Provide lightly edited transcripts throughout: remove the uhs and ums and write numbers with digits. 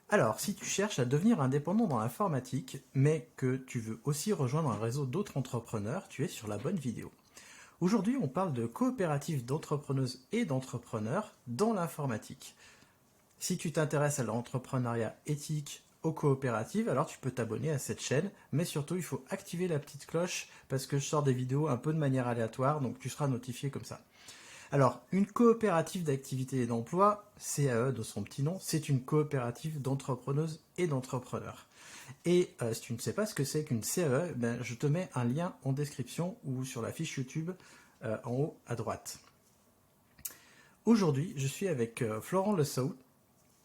Alors, si tu cherches à devenir indépendant dans l'informatique, mais que tu veux aussi rejoindre un réseau d'autres entrepreneurs, tu es sur la bonne vidéo. Aujourd'hui, on parle de coopératives d'entrepreneuses et d'entrepreneurs dans l'informatique. Si tu t'intéresses à l'entrepreneuriat éthique, aux coopératives, alors tu peux t'abonner à cette chaîne, mais surtout il faut activer la petite cloche parce que je sors des vidéos un peu de manière aléatoire, donc tu seras notifié comme ça. Alors, une coopérative d'activité et d'emploi, CAE de son petit nom, c'est une coopérative d'entrepreneuses et d'entrepreneurs. Et si tu ne sais pas ce que c'est qu'une CAE, ben, je te mets un lien en description ou sur la fiche YouTube en haut à droite. Aujourd'hui, je suis avec Florent Le Saoud.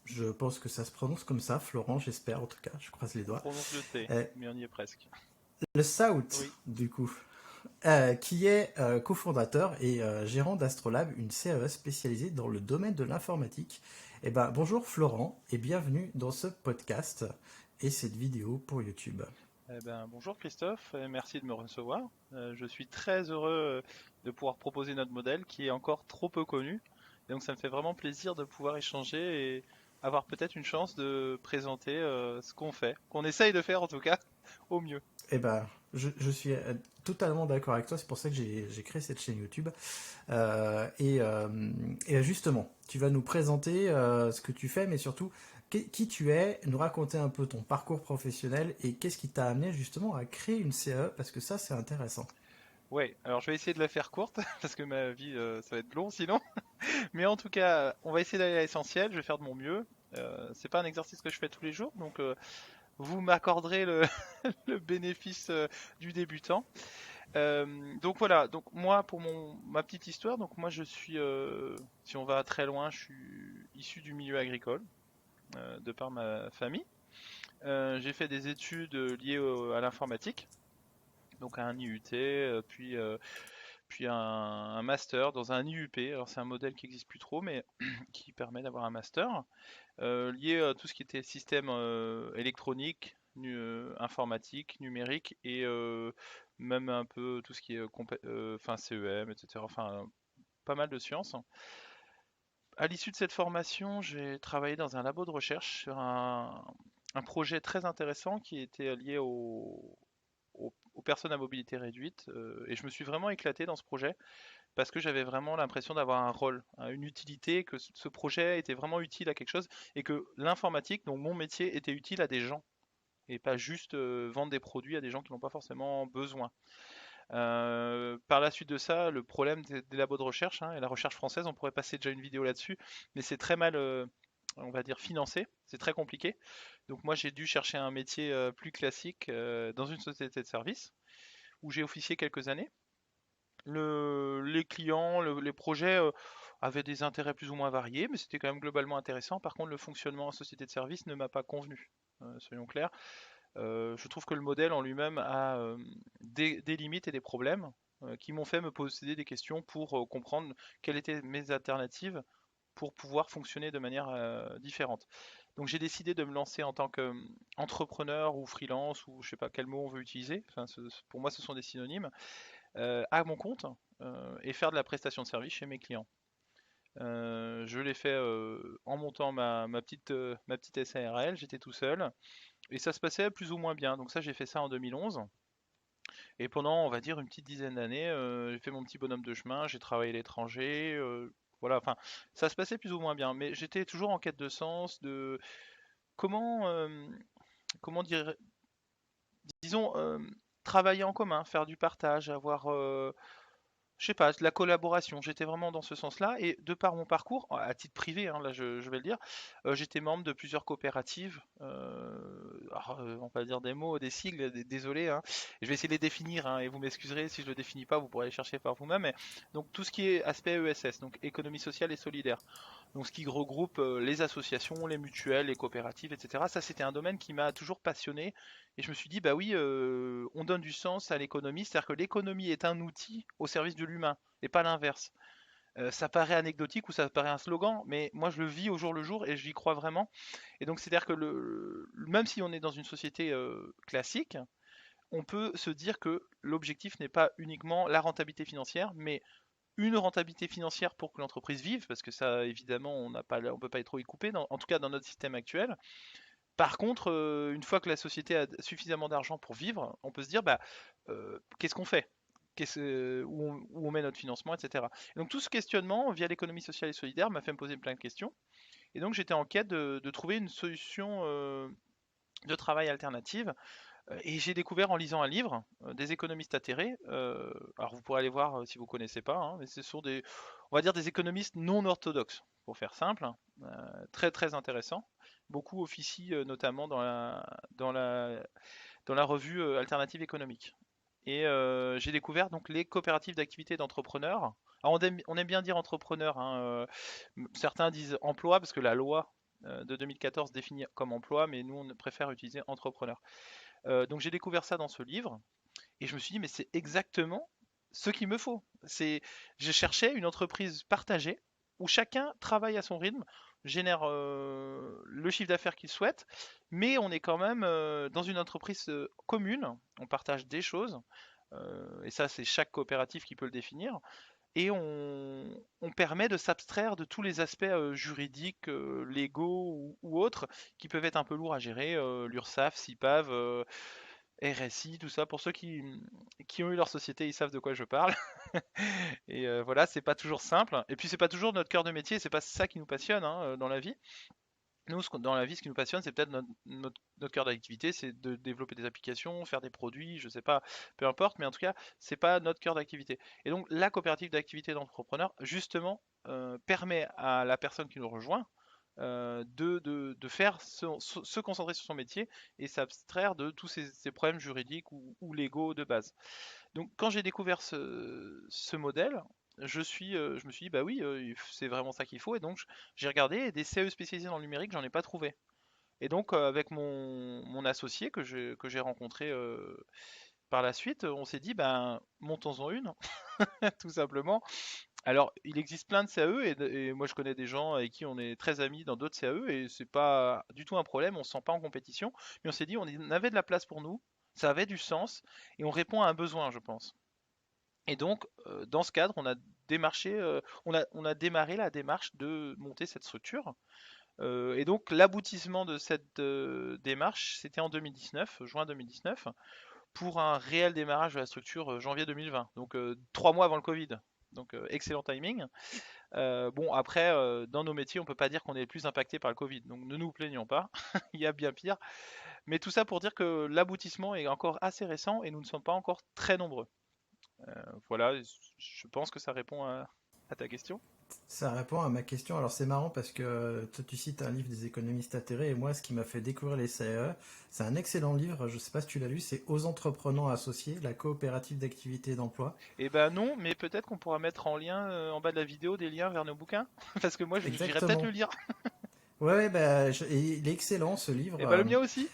Je pense que ça se prononce comme ça, Florent, j'espère en tout cas, je croise les On doigts. prononce le T, Euh, mais on y est presque. le Saoud, Oui, du coup, qui est cofondateur et gérant d'Astrolab, une CAE spécialisée dans le domaine de l'informatique. Eh ben, bonjour Florent et bienvenue dans ce podcast et cette vidéo pour YouTube. bonjour Christophe, et merci de me recevoir. Je suis très heureux de pouvoir proposer notre modèle qui est encore trop peu connu. Et donc ça me fait vraiment plaisir de pouvoir échanger et avoir peut-être une chance de présenter ce qu'on fait, qu'on essaye de faire en tout cas, au mieux. Eh ben, je suis totalement d'accord avec toi, c'est pour ça que j'ai créé cette chaîne YouTube. Et justement, tu vas nous présenter ce que tu fais, mais surtout qui tu es, nous raconter un peu ton parcours professionnel et qu'est-ce qui t'a amené justement à créer une CAE, parce que ça c'est intéressant. Ouais, alors je vais essayer de la faire courte parce que ma vie ça va être long sinon. Mais en tout cas, on va essayer d'aller à l'essentiel, je vais faire de mon mieux. C'est pas un exercice que je fais tous les jours, donc vous m'accorderez le, le bénéfice du débutant. Donc voilà, donc moi pour ma petite histoire, donc moi je suis, si on va très loin, je suis issu du milieu agricole, de par ma famille. J'ai fait des études liées à l'informatique, donc à un IUT, puis un master dans un IUP. Alors c'est un modèle qui n'existe plus trop, mais qui permet d'avoir un master lié à tout ce qui était système électronique, informatique, numérique et même un peu tout ce qui est enfin CEM, etc. Enfin, pas mal de sciences. À l'issue de cette formation, j'ai travaillé dans un labo de recherche sur un projet très intéressant qui était lié aux personnes à mobilité réduite. Et je me suis vraiment éclaté dans ce projet parce que j'avais vraiment l'impression d'avoir un rôle, hein, une utilité, que ce projet était vraiment utile à quelque chose et que l'informatique, donc mon métier, était utile à des gens et pas juste vendre des produits à des gens qui n'ont pas forcément besoin. Par la suite de ça, le problème des labos de recherche, hein, et la recherche française, on pourrait passer déjà une vidéo là-dessus, mais c'est très mal, on va dire, financé, c'est très compliqué. Donc moi, j'ai dû chercher un métier plus classique dans une société de service où j'ai officié quelques années. Les clients, les projets avaient des intérêts plus ou moins variés, mais c'était quand même globalement intéressant. Par contre, le fonctionnement en société de service ne m'a pas convenu, soyons clairs. Je trouve que le modèle en lui-même a des limites et des problèmes qui m'ont fait me poser des questions pour comprendre quelles étaient mes alternatives pour pouvoir fonctionner de manière différente. Donc j'ai décidé de me lancer en tant qu'entrepreneur ou freelance ou je sais pas quel mot on veut utiliser. Enfin, pour moi, ce sont des synonymes à mon compte et faire de la prestation de service chez mes clients. Je l'ai fait en montant ma petite SARL, j'étais tout seul et ça se passait plus ou moins bien. Donc ça, j'ai fait ça en 2011 et pendant, on va dire, une petite dizaine d'années, j'ai fait mon petit bonhomme de chemin, j'ai travaillé à l'étranger, voilà, enfin, ça se passait plus ou moins bien, mais j'étais toujours en quête de sens, de comment, comment dire, disons, travailler en commun, faire du partage, avoir je sais pas, de la collaboration. J'étais vraiment dans ce sens-là. Et de par mon parcours, à titre privé, hein, là je vais le dire, j'étais membre de plusieurs coopératives. Alors, on va dire des mots, des sigles, désolé. Hein. Je vais essayer de les définir hein, et vous m'excuserez si je ne le définis pas, vous pourrez aller chercher par vous-même. Mais donc tout ce qui est aspect ESS, donc économie sociale et solidaire. Donc ce qui regroupe les associations, les mutuelles, les coopératives, etc. Ça, c'était un domaine qui m'a toujours passionné. Et je me suis dit, bah oui, on donne du sens à l'économie, c'est-à-dire que l'économie est un outil au service de l'humain, et pas l'inverse. Ça paraît anecdotique ou ça paraît un slogan, mais moi je le vis au jour le jour et j'y crois vraiment. Et donc c'est-à-dire que même si on est dans une société classique, on peut se dire que l'objectif n'est pas uniquement la rentabilité financière, mais une rentabilité financière pour que l'entreprise vive, parce que ça, évidemment, on n'a pas, on peut pas être trop y couper, en tout cas dans notre système actuel, Par contre, une fois que la société a suffisamment d'argent pour vivre, on peut se dire, qu'est-ce qu'on fait? Où on met notre financement, etc. Et donc tout ce questionnement via l'économie sociale et solidaire m'a fait me poser plein de questions. Et donc j'étais en quête de trouver une solution de travail alternative. Et j'ai découvert en lisant un livre des économistes atterrés. Alors vous pourrez aller voir si vous connaissez pas, hein, mais ce sont on va dire des économistes non orthodoxes, pour faire simple, très très intéressants. Beaucoup officient notamment dans la revue Alternative économique. Et j'ai découvert donc les coopératives d'activité d'entrepreneurs. Alors on aime bien dire entrepreneur, hein, certains disent emploi parce que la loi de 2014 définit comme emploi, mais nous on préfère utiliser entrepreneur. Donc j'ai découvert ça dans ce livre et je me suis dit mais c'est exactement ce qu'il me faut. Je cherchais une entreprise partagée où chacun travaille à son rythme, génère le chiffre d'affaires qu'il souhaite, mais on est quand même dans une entreprise commune, on partage des choses, et ça c'est chaque coopérative qui peut le définir, et on permet de s'abstraire de tous les aspects juridiques, légaux ou autres, qui peuvent être un peu lourds à gérer, l'URSSAF, CIPAV, RSI, tout ça. Pour ceux qui ont eu leur société, ils savent de quoi je parle. Et voilà, c'est pas toujours simple. Et puis c'est pas toujours notre cœur de métier, c'est pas ça qui nous passionne hein, dans la vie. Nous, dans la vie, ce qui nous passionne, c'est peut-être notre cœur d'activité, c'est de développer des applications, faire des produits, je sais pas, peu importe, mais en tout cas, c'est pas notre cœur d'activité. Et donc, la coopérative d'activité d'entrepreneurs, justement, permet à la personne qui nous rejoint de faire se concentrer sur son métier et s'abstraire de tous ces problèmes juridiques ou légaux de base. Donc quand j'ai découvert ce modèle, je me suis dit, bah oui, c'est vraiment ça qu'il faut. Et donc j'ai regardé et des CE spécialisés dans le numérique, j'en ai pas trouvé. Et donc avec mon associé que j'ai rencontré par la suite, on s'est dit, ben montons-en une, tout simplement. Alors il existe plein de CAE et moi je connais des gens avec qui on est très amis dans d'autres CAE et c'est pas du tout un problème, on se sent pas en compétition. Mais on s'est dit, on avait de la place pour nous, ça avait du sens et on répond à un besoin, je pense. Et donc, dans ce cadre, on a démarré la démarche de monter cette structure. Et donc, l'aboutissement de cette démarche, c'était en 2019, juin 2019, pour un réel démarrage de la structure janvier 2020. Donc, 3 mois avant le Covid. Donc, excellent timing. Bon, après, dans nos métiers, on peut pas dire qu'on est le plus impacté par le Covid. Donc, ne nous plaignons pas. Il y a bien pire. Mais tout ça pour dire que l'aboutissement est encore assez récent et nous ne sommes pas encore très nombreux. Voilà, je pense que ça répond à ta question. Ça répond à ma question. Alors c'est marrant parce que toi tu cites un livre des économistes atterrés et moi ce qui m'a fait découvrir les CAE, c'est un excellent livre, je sais pas si tu l'as lu, c'est Aux entreprenants associés, la coopérative d'activité et d'emploi. Eh ben non, mais peut-être qu'on pourra mettre en lien en bas de la vidéo des liens vers nos bouquins, parce que moi j'irai peut-être le Exactement. lire. Ouais, ouais, bah, et il est excellent ce livre. Et ben le mien aussi,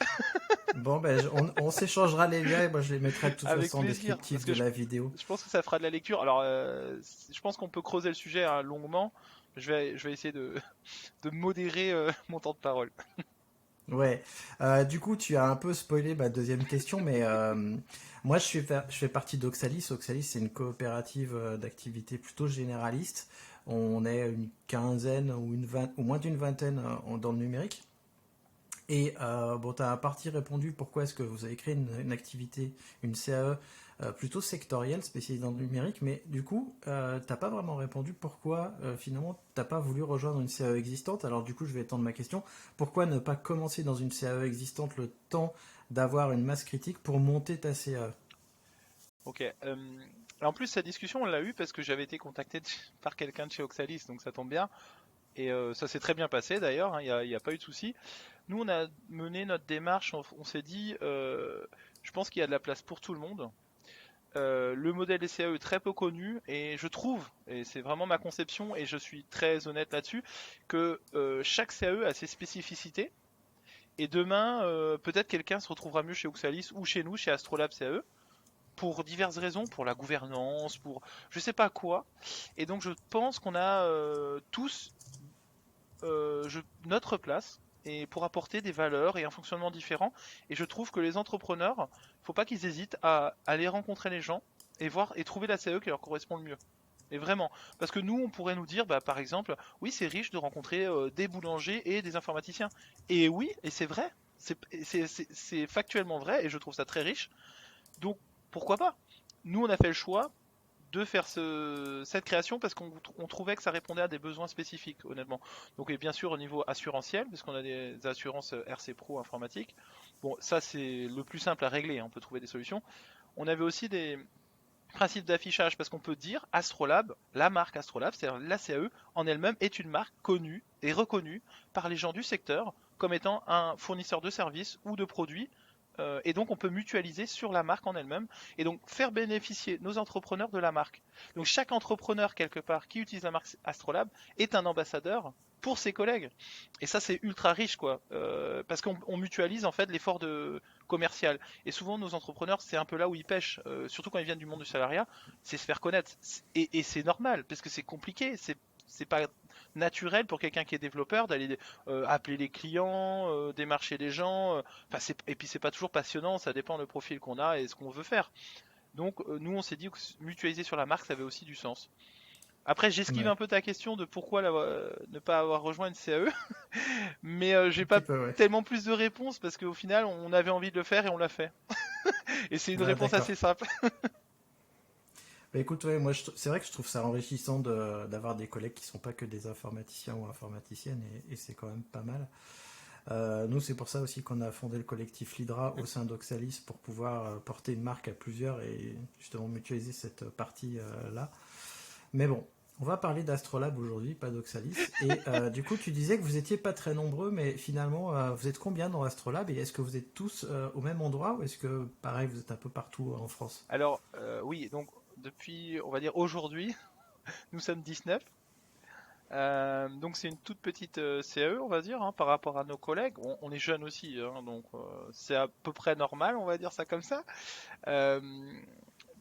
Bon, ben, on s'échangera les liens et moi je les mettrai de toute avec façon en plaisir, parce descriptif que de la vidéo. je pense que ça fera de la lecture. Alors, je pense qu'on peut creuser le sujet hein, longuement. Je vais essayer de modérer mon temps de parole. Ouais. Du coup, tu as un peu spoilé ma deuxième question, mais moi, je fais partie d'Oxalis. Oxalis, c'est une coopérative d'activité plutôt généraliste. On est une quinzaine ou moins d'une vingtaine dans le numérique. Et bon, tu as à partie répondu pourquoi est-ce que vous avez créé une activité, une CAE plutôt sectorielle spécialisée dans le numérique, mais du coup, t'as pas vraiment répondu pourquoi finalement t'as pas voulu rejoindre une CAE existante. Alors du coup, je vais étendre ma question. Pourquoi ne pas commencer dans une CAE existante le temps d'avoir une masse critique pour monter ta CAE? Ok. En plus, cette discussion, on l'a eue parce que j'avais été contacté par quelqu'un de chez Oxalis, donc ça tombe bien. Et ça s'est très bien passé d'ailleurs, hein, il n'y a pas eu de souci. Nous, on a mené notre démarche, on s'est dit, je pense qu'il y a de la place pour tout le monde. Le modèle des CAE est très peu connu et je trouve, et c'est vraiment ma conception et je suis très honnête là-dessus, que chaque CAE a ses spécificités. Et demain, peut-être quelqu'un se retrouvera mieux chez Oxalis ou chez nous, chez Astrolab CAE, pour diverses raisons, pour la gouvernance, pour je sais pas quoi. Et donc je pense qu'on a tous notre place et pour apporter des valeurs et un fonctionnement différent. Et je trouve que les entrepreneurs, faut pas qu'ils hésitent à aller rencontrer les gens et voir et trouver la CE qui leur correspond le mieux. Et vraiment, parce que nous, on pourrait nous dire, bah, par exemple, oui, c'est riche de rencontrer des boulangers et des informaticiens. Et oui, et c'est vrai. C'est factuellement vrai et je trouve ça très riche. Donc pourquoi pas? Nous, on a fait le choix de faire cette création parce qu'on trouvait que ça répondait à des besoins spécifiques, honnêtement. Donc, et bien sûr, au niveau assurantiel, parce qu'on a des assurances RC Pro informatiques. Bon, ça, c'est le plus simple à régler, hein, on peut trouver des solutions. On avait aussi des principes d'affichage parce qu'on peut dire Astrolab, la marque Astrolab, c'est-à-dire la CAE en elle-même est une marque connue et reconnue par les gens du secteur comme étant un fournisseur de services ou de produits et donc on peut mutualiser sur la marque en elle-même et donc faire bénéficier nos entrepreneurs de la marque. Donc chaque entrepreneur quelque part qui utilise la marque Astrolab est un ambassadeur pour ses collègues. Et ça c'est ultra riche quoi, parce qu'on mutualise en fait l'effort de commercial. Et souvent nos entrepreneurs c'est un peu là où ils pêchent, surtout quand ils viennent du monde du salariat, c'est se faire connaître. Et c'est normal parce que c'est compliqué, c'est pas naturel pour quelqu'un qui est développeur d'aller appeler les clients, démarcher les gens. Et puis c'est pas toujours passionnant, ça dépend le profil qu'on a et ce qu'on veut faire. Donc nous on s'est dit que mutualiser sur la marque ça avait aussi du sens. Après j'esquive Ouais, un peu ta question de pourquoi ne pas avoir rejoint une CAE, mais un j'ai petit pas peu, ouais. tellement plus de réponses parce qu'au final on avait envie de le faire et on l'a fait. Et c'est une Ah, réponse d'accord. assez simple. Bah, écoute, ouais, moi, c'est vrai que je trouve ça enrichissant d'avoir des collègues qui sont pas que des informaticiens ou informaticiennes, et c'est quand même pas mal. Nous, c'est pour ça aussi qu'on a fondé le collectif Lidra au sein d'Oxalis pour pouvoir porter une marque à plusieurs et justement mutualiser cette partie-là. Mais bon, on va parler d'Astrolab aujourd'hui, pas d'Oxalis. Et du coup, tu disais que vous étiez pas très nombreux, mais finalement, vous êtes combien dans Astrolab et est-ce que vous êtes tous au même endroit ou est-ce que, pareil, vous êtes un peu partout en France? Alors oui, donc depuis on va dire aujourd'hui, nous sommes 19. Donc c'est une toute petite CAE, on va dire, hein, par rapport à nos collègues. On est jeunes aussi, hein, donc c'est à peu près normal, on va dire ça comme ça. Euh,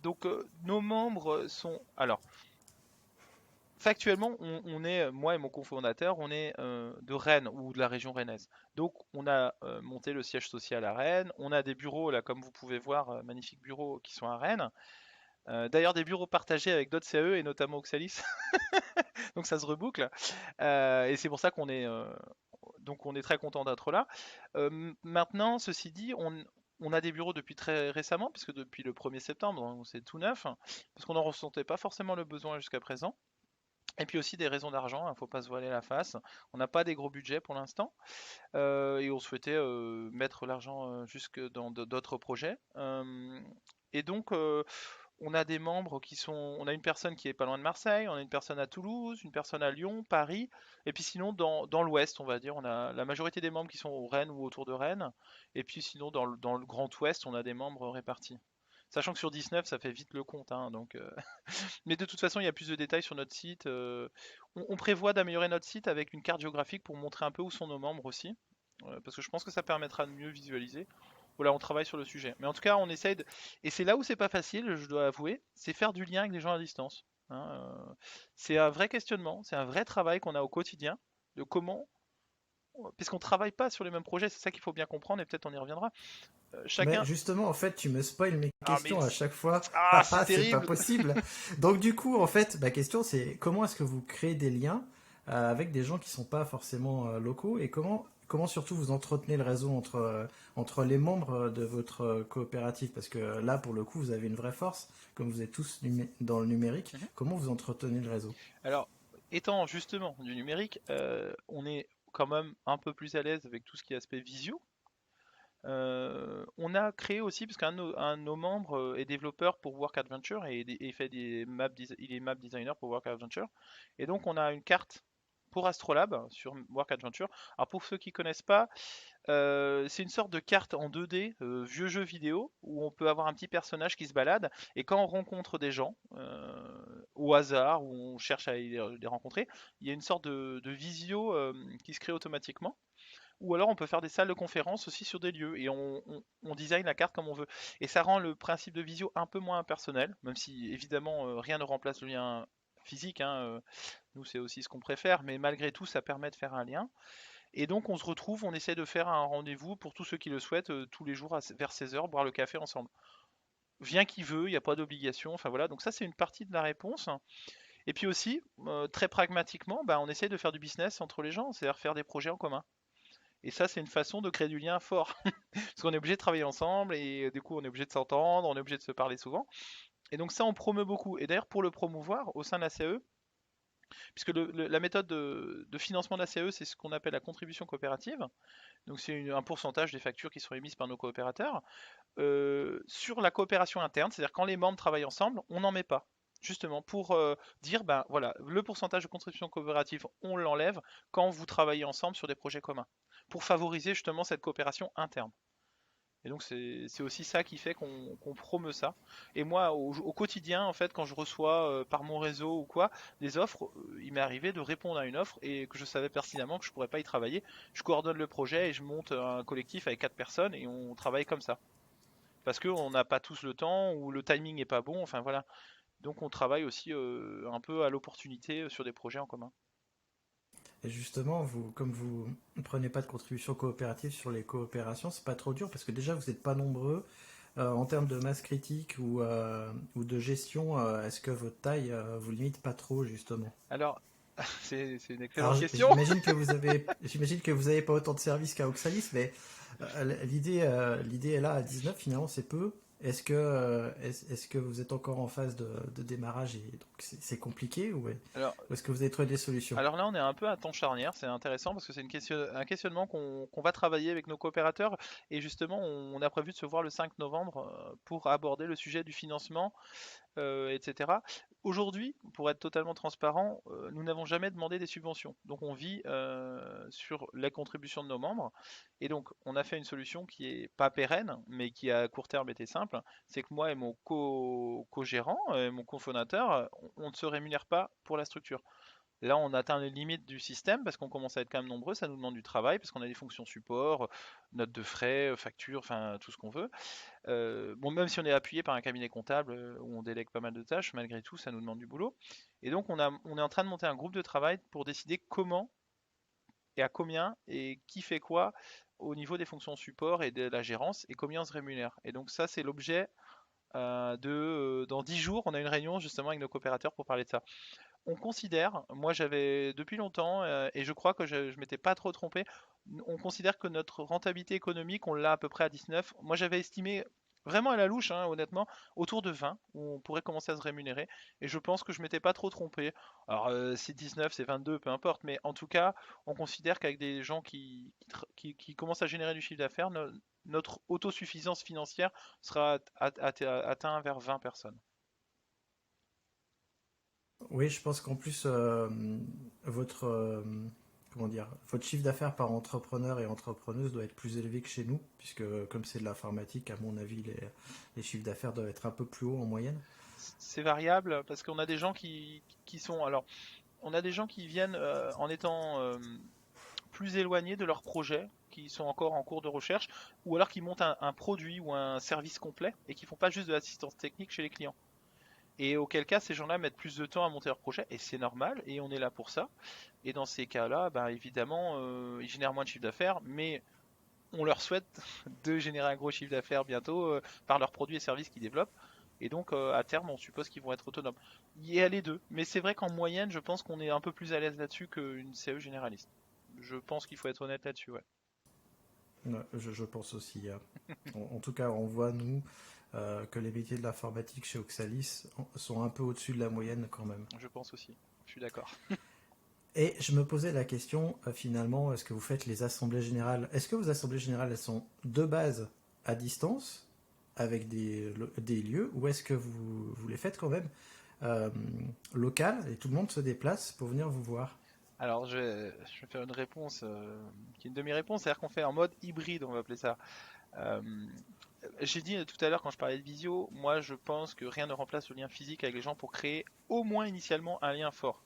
donc nos membres sont... Alors, factuellement, on est, moi et mon cofondateur, on est de Rennes ou de la région rennaise. Donc on a monté le siège social à Rennes. On a des bureaux, là, comme vous pouvez voir, magnifiques bureaux qui sont à Rennes. D'ailleurs, des bureaux partagés avec d'autres CAE et notamment Oxalis. Donc ça se reboucle. Et c'est pour ça qu'on est très content d'être là. Maintenant, ceci dit, on a des bureaux depuis très récemment, puisque depuis le 1er septembre, donc c'est tout neuf, parce qu'on n'en ressentait pas forcément le besoin jusqu'à présent. Et puis aussi des raisons d'argent, il ne faut pas se voiler la face. On n'a pas des gros budgets pour l'instant, et on souhaitait mettre l'argent jusque dans d'autres projets. Et donc, on a des membres qui sont. On a une personne qui est pas loin de Marseille, on a une personne à Toulouse, une personne à Lyon, Paris, et puis sinon dans l'Ouest, on va dire, on a la majorité des membres qui sont au Rennes ou autour de Rennes, et puis sinon dans le Grand Ouest, on a des membres répartis. Sachant que sur 19, ça fait vite le compte, hein, donc. Mais de toute façon, il y a plus de détails sur notre site. On prévoit d'améliorer notre site avec une carte géographique pour montrer un peu où sont nos membres aussi, parce que je pense que ça permettra de mieux visualiser. Voilà, on travaille sur le sujet. Mais en tout cas, on essaye de... Et c'est là où c'est pas facile, je dois avouer, c'est faire du lien avec les gens à distance. Hein, c'est un vrai questionnement, c'est un vrai travail qu'on a au quotidien, de comment... Puisqu'on travaille pas sur les mêmes projets, c'est ça qu'il faut bien comprendre, et peut-être on y reviendra. Mais Chacun... justement, en fait, tu me spoil mes Ah mais... questions à chaque fois. Ah, c'est Haha, c'est pas terrible. possible. Donc du coup, en fait, ma question c'est comment est-ce que vous créez des liens avec des gens qui sont pas forcément locaux et comment surtout vous entretenez le réseau entre les membres de votre coopérative parce que là, pour le coup, vous avez une vraie force, comme vous êtes tous dans le numérique. Mhm. Comment vous entretenez le réseau? Alors, étant justement du numérique, on est quand même un peu plus à l'aise avec tout ce qui est aspect visio. On a créé aussi, parce un de nos membres est développeur pour Work Adventure et fait il est map designer pour Work Adventure. Et donc on a une carte pour Astrolab sur Work Adventure. Alors pour ceux qui connaissent pas, c'est une sorte de carte en 2D, vieux jeu vidéo, où on peut avoir un petit personnage qui se balade, et quand on rencontre des gens, au hasard, ou on cherche à les rencontrer, il y a une sorte de visio qui se crée automatiquement. Ou alors on peut faire des salles de conférence aussi sur des lieux et on design la carte comme on veut. Et ça rend le principe de visio un peu moins impersonnel, même si évidemment rien ne remplace le lien physique, hein, nous c'est aussi ce qu'on préfère, mais malgré tout ça permet de faire un lien. Et donc on se retrouve, on essaie de faire un rendez-vous pour tous ceux qui le souhaitent tous les jours vers 16h, boire le café ensemble. Vient qui veut, il n'y a pas d'obligation, enfin voilà, donc ça c'est une partie de la réponse. Et puis aussi, très pragmatiquement, bah, on essaie de faire du business entre les gens, c'est-à-dire faire des projets en commun. Et ça, c'est une façon de créer du lien fort. Parce qu'on est obligé de travailler ensemble et du coup, on est obligé de s'entendre, on est obligé de se parler souvent. Et donc ça, on promeut beaucoup. Et d'ailleurs, pour le promouvoir au sein de la CAE, puisque la méthode de financement de la CAE, c'est ce qu'on appelle la contribution coopérative. Donc c'est un pourcentage des factures qui sont émises par nos coopérateurs. Sur la coopération interne, c'est-à-dire quand les membres travaillent ensemble, on n'en met pas. Justement pour dire, ben voilà, le pourcentage de contribution coopérative, on l'enlève quand vous travaillez ensemble sur des projets communs, pour favoriser justement cette coopération interne. Et donc c'est aussi ça qui fait qu'on promeut ça. Et moi, au quotidien, en fait, quand je reçois par mon réseau ou quoi des offres, il m'est arrivé de répondre à une offre et que je savais pertinemment que je pourrais pas y travailler. Je coordonne le projet et je monte un collectif avec 4 personnes et on travaille comme ça. Parce qu'on n'a pas tous le temps ou le timing n'est pas bon, enfin voilà. Donc on travaille aussi un peu à l'opportunité sur des projets en commun. Et justement, comme vous ne prenez pas de contribution coopérative sur les coopérations, c'est pas trop dur parce que déjà vous n'êtes pas nombreux. En termes de masse critique ou de gestion, est-ce que votre taille vous limite pas trop justement? Alors, c'est une Alors excellente question. j'imagine que vous avez pas autant de services qu'à Oxalis, mais l'idée est là à 19 finalement c'est peu. Est-ce que vous êtes encore en phase de démarrage et donc c'est compliqué Alors, ou est-ce que vous avez trouvé des solutions? Alors là, on est un peu à temps charnière, c'est intéressant parce que c'est un questionnement qu'on va travailler avec nos coopérateurs et justement, on a prévu de se voir le 5 novembre pour aborder le sujet du financement, etc. Aujourd'hui, pour être totalement transparent, nous n'avons jamais demandé des subventions. Donc on vit sur la contribution de nos membres et donc on a fait une solution qui est pas pérenne, mais qui à court terme était simple. C'est que moi et mon co-gérant, mon cofondateur, on ne se rémunère pas pour la structure. Là, on atteint les limites du système parce qu'on commence à être quand même nombreux, ça nous demande du travail parce qu'on a des fonctions support, notes de frais, factures, enfin tout ce qu'on veut. Bon, même si on est appuyé par un cabinet comptable où on délègue pas mal de tâches, malgré tout, ça nous demande du boulot. Et donc, on est en train de monter un groupe de travail pour décider comment et à combien et qui fait quoi au niveau des fonctions support et de la gérance et combien on se rémunère. Et donc ça, c'est l'objet dans 10 jours, on a une réunion justement avec nos coopérateurs pour parler de ça. On considère, moi j'avais depuis longtemps, et je crois que je m'étais pas trop trompé, on considère que notre rentabilité économique, on l'a à peu près à 19. Moi j'avais estimé vraiment à la louche, hein, honnêtement, autour de 20, où on pourrait commencer à se rémunérer, et je pense que je m'étais pas trop trompé. Alors si 19, c'est 22, peu importe, mais en tout cas, on considère qu'avec des gens qui commencent à générer du chiffre d'affaires, notre autosuffisance financière sera atteint vers 20 personnes. Oui, je pense qu'en plus, votre, comment dire, votre chiffre d'affaires par entrepreneur et entrepreneuse doit être plus élevé que chez nous, puisque comme c'est de l'informatique, à mon avis, les chiffres d'affaires doivent être un peu plus hauts en moyenne. C'est variable parce qu'on a des gens qui sont. Alors, on a des gens qui viennent en étant plus éloignés de leur projet, qui sont encore en cours de recherche, ou alors qui montent un produit ou un service complet et qui font pas juste de l'assistance technique chez les clients. Et auquel cas, ces gens-là mettent plus de temps à monter leur projet, et c'est normal, et on est là pour ça. Et dans ces cas-là, bah, évidemment, ils génèrent moins de chiffre d'affaires, mais on leur souhaite de générer un gros chiffre d'affaires bientôt par leurs produits et services qu'ils développent. Et donc, à terme, on suppose qu'ils vont être autonomes. Il y a les deux. Mais c'est vrai qu'en moyenne, je pense qu'on est un peu plus à l'aise là-dessus qu'une CE généraliste. Je pense qu'il faut être honnête là-dessus, ouais. Ouais, je pense aussi. En tout cas, on voit, nous, que les métiers de l'informatique chez Oxalis sont un peu au-dessus de la moyenne quand même. Je pense aussi. Je suis d'accord. Et je me posais la question, finalement, est-ce que vous faites les assemblées générales? Est-ce que vos assemblées générales, elles sont de base à distance, avec des lieux, ou est-ce que vous les faites quand même euh, locales et tout le monde se déplace pour venir vous voir? Alors, je vais faire une réponse qui est une demi-réponse, c'est-à-dire qu'on fait en mode hybride, on va appeler ça. Euh, j'ai dit tout à l'heure quand je parlais de visio, moi je pense que rien ne remplace le lien physique avec les gens pour créer au moins initialement un lien fort.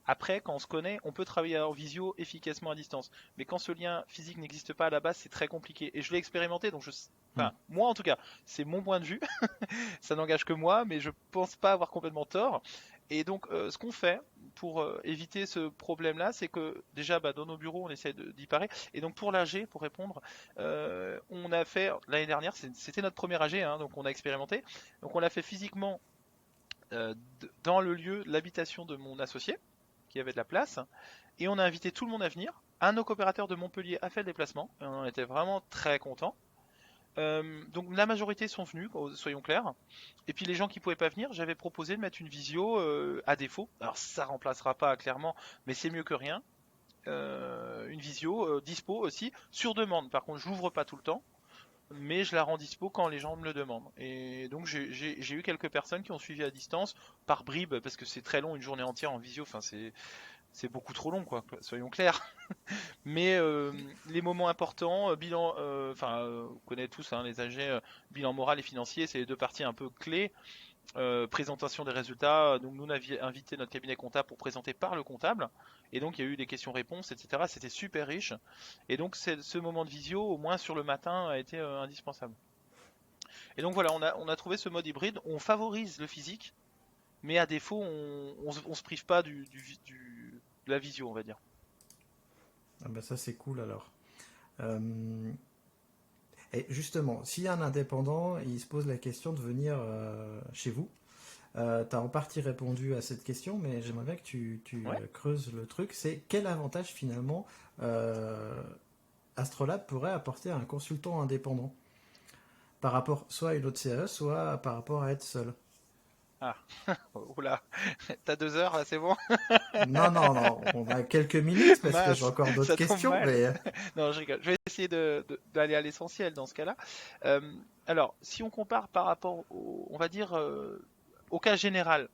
Après, quand on se connaît, on peut travailler en visio efficacement à distance. Mais quand ce lien physique n'existe pas à la base, c'est très compliqué. Et je l'ai expérimenté, donc Hmm. enfin, moi en tout cas, c'est mon point de vue. Ça n'engage que moi, mais je pense pas avoir complètement tort. Et donc, ce qu'on fait pour éviter ce problème-là, c'est que déjà, bah, dans nos bureaux, on essaie d'y parer. Et donc, pour l'AG, pour répondre, on a fait l'année dernière, c'était notre premier AG, hein, donc on a expérimenté. Donc, on l'a fait physiquement dans le lieu, l'habitation de mon associé qui avait de la place, et on a invité tout le monde à venir. Un de nos coopérateurs de Montpellier a fait le déplacement, et on en était vraiment très contents. Donc la majorité sont venus, soyons clairs. Et puis les gens qui pouvaient pas venir, j'avais proposé de mettre une visio à défaut. Alors ça remplacera pas clairement, mais c'est mieux que rien. Une visio dispo aussi sur demande. Par contre, je l'ouvre pas tout le temps, mais je la rends dispo quand les gens me le demandent. Et donc j'ai eu quelques personnes qui ont suivi à distance par bribes parce que c'est très long une journée entière en visio. Enfin c'est beaucoup trop long quoi. Soyons clairs. Mais les moments importants, bilan, on connaît tous hein, les AG, bilan moral et financier, c'est les deux parties un peu clés. Présentation des résultats, donc nous on avait invité notre cabinet comptable pour présenter par le comptable, et donc il y a eu des questions-réponses, etc. C'était super riche, et donc ce moment de visio, au moins sur le matin, a été indispensable. Et donc voilà, on a trouvé ce mode hybride, on favorise le physique, mais à défaut, on se prive pas de la visio, on va dire. Ah bah ça c'est cool alors. Euh, et justement, s'il y a un indépendant, il se pose la question de venir chez vous. Tu as en partie répondu à cette question, mais j'aimerais bien que tu Ouais. creuses le truc. C'est quel avantage finalement Astrolabe pourrait apporter à un consultant indépendant par rapport soit à une autre CAE, soit par rapport à être seul. Ah, oula, t'as 2 heures là, c'est bon? Non, non, non, on a quelques minutes parce que j'ai Mince, encore d'autres ça tombe questions, mal. mais Non, je rigole. Je vais essayer d'aller à l'essentiel dans ce cas-là. Euh, alors, si on compare par rapport au, on va dire, au cas général,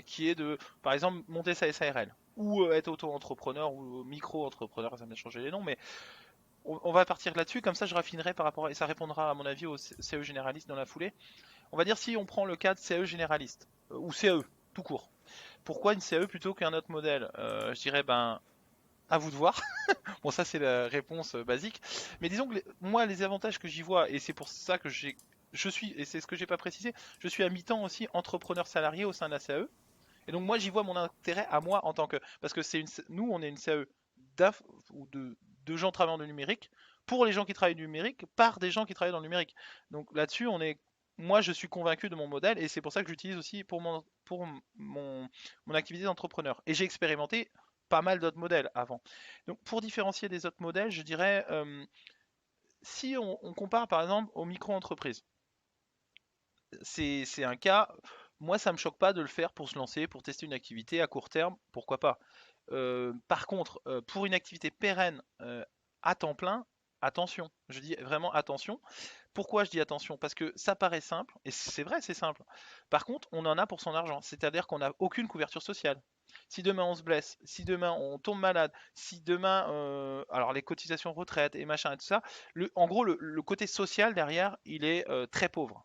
qui est de, par exemple, monter sa SARL, ou être auto-entrepreneur, ou micro-entrepreneur, ça m'a changé les noms, mais on va partir là-dessus, comme ça je raffinerai par rapport, et ça répondra à mon avis au CE généraliste dans la foulée. On va dire si on prend le cas de CE généraliste, ou CE, tout court. Pourquoi une CE plutôt qu'un autre modèle? Je dirais, ben, à vous de voir. Bon, ça c'est la réponse basique. Mais disons que moi, les avantages que j'y vois, et c'est pour ça que je suis, et c'est ce que j'ai pas précisé, je suis à mi-temps aussi entrepreneur salarié au sein de la CAE. Et donc moi, j'y vois mon intérêt à moi en tant que, parce que nous, on est une CAE d'AF ou de gens travaillant dans le numérique pour les gens qui travaillent du numérique par des gens qui travaillent dans le numérique. Donc là-dessus, moi, je suis convaincu de mon modèle et c'est pour ça que j'utilise aussi mon activité d'entrepreneur. Et j'ai expérimenté pas mal d'autres modèles avant. Donc pour différencier des autres modèles, je dirais, si on compare par exemple aux micro-entreprises, c'est un cas, moi ça me choque pas de le faire pour se lancer, pour tester une activité à court terme, pourquoi pas. Par contre, pour une activité pérenne à temps plein, attention, je dis vraiment attention. Pourquoi je dis attention? Parce que ça paraît simple, et c'est vrai, c'est simple. Par contre, on en a pour son argent, c'est-à-dire qu'on n'a aucune couverture sociale. Si demain on se blesse, si demain on tombe malade, si demain, alors les cotisations retraite et machin et tout ça, en gros le côté social derrière, il est très pauvre.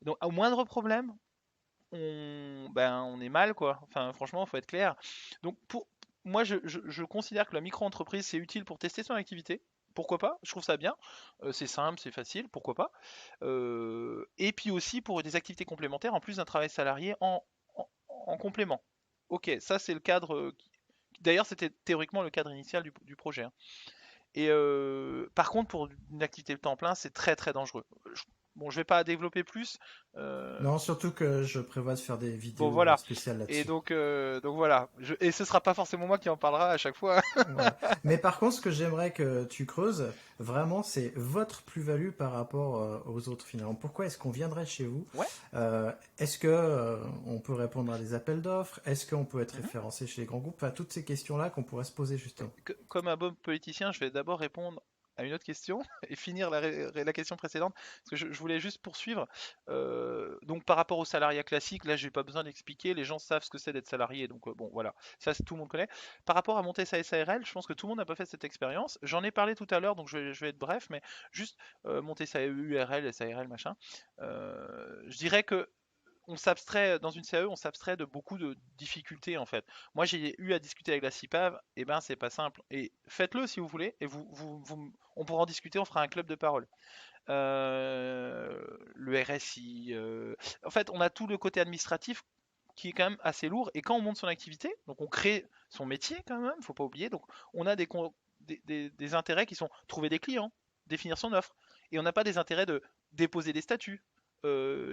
Donc au moindre problème, on est mal quoi. Enfin franchement, il faut être clair. Donc moi je considère que la micro-entreprise c'est utile pour tester son activité. Pourquoi pas? Je trouve ça bien. C'est simple, c'est facile, pourquoi pas? Et puis aussi pour des activités complémentaires en plus d'un travail salarié en complément. Ok, ça c'est le cadre. D'ailleurs, c'était théoriquement le cadre initial du projet, hein. Et par contre, pour une activité de temps plein, c'est très très dangereux. Bon, je vais pas développer plus. euh, non, surtout que je prévois de faire des Bon vidéos voilà. spéciales Et là-dessus. donc voilà. Et ce sera pas forcément moi qui en parlera à chaque fois. Voilà. Mais par contre, ce que j'aimerais que tu creuses, vraiment, c'est votre plus-value par rapport aux autres finalement. Pourquoi est-ce qu'on viendrait chez vous? Ouais. Est-ce que on peut répondre à des appels d'offres? Est-ce qu'on peut être Mhm. référencé chez les grands groupes? Enfin, toutes ces questions-là qu'on pourrait se poser Mais justement. comme un bon politicien, je vais d'abord répondre à une autre question et finir la question précédente, parce que je voulais juste poursuivre. Donc par rapport au salariat classique, là j'ai pas besoin d'expliquer, les gens savent ce que c'est d'être salarié, donc bon voilà, ça tout le monde connaît. Par rapport à monter sa SARL, je pense que tout le monde n'a pas fait cette expérience. J'en ai parlé tout à l'heure, donc je vais être bref, mais juste monter sa URL, SARL, machin. Je dirais que on s'abstrait dans une CAE, on s'abstrait de beaucoup de difficultés en fait. Moi, j'ai eu à discuter avec la CIPAV, et ben c'est pas simple. Et faites-le si vous voulez, et on pourra en discuter, on fera un club de parole. Le RSI, en fait, on a tout le côté administratif qui est quand même assez lourd. Et quand on monte son activité, donc on crée son métier quand même, faut pas oublier. Donc on a des intérêts qui sont trouver des clients, définir son offre, et on n'a pas des intérêts de déposer des statuts,